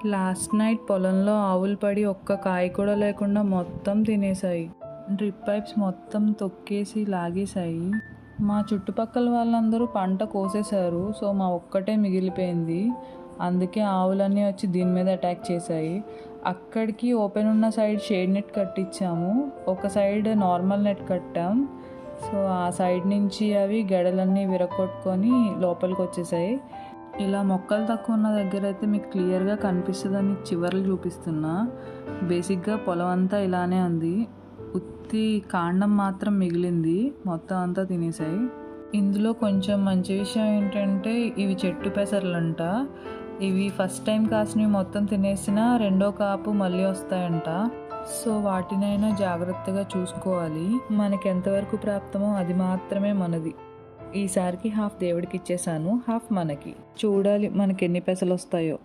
Last night పొలంలో ఆవులు పడి ఒక్క కాయ కూడా లేకుండా మొత్తం తినేసాయి. డ్రిప్ పైప్స్ మొత్తం తొక్కేసి లాగేశాయి. మా చుట్టుపక్కల వాళ్ళందరూ పంట కోసేశారు. సో మా ఒక్కటే మిగిలిపోయింది. అందుకే ఆవులన్నీ వచ్చి దీని మీద అటాక్ చేశాయి. అక్కడికి ఓపెన్ ఉన్న సైడ్ షేడ్ నెట్ కట్టించాము, ఒక సైడ్ నార్మల్ నెట్ కట్టాం. సో ఆ సైడ్ నుంచి అవి గడలన్నీ విరగొట్టుకొని లోపలికి వచ్చేసాయి. ఇలా మొక్కలు తక్కువ ఉన్న దగ్గర అయితే మీకు క్లియర్గా కనిపిస్తుందని చివర్లు చూపిస్తున్నా. బేసిక్గా పొలం అంతా ఇలానే ఉంది, ఉత్తి కాండం మాత్రం మిగిలింది, మొత్తం అంతా తినేసాయి. ఇందులో కొంచెం మంచి విషయం ఏంటంటే ఇవి చెట్టు పెసర్లంట. ఇవి ఫస్ట్ టైం కాసినవి మొత్తం తినేసినా రెండో కాపు మళ్ళీ వస్తాయంట. సో వాటినైనా జాగ్రత్తగా చూసుకోవాలి. మనకి ఎంతవరకు ప్రాప్తమో అది మాత్రమే మనది. ఈసారికి హాఫ్ దేవుడికి ఇచ్చేసాను, హాఫ్ మనకి. చూడాలి మనకి ఎన్ని పెసలు వస్తాయో.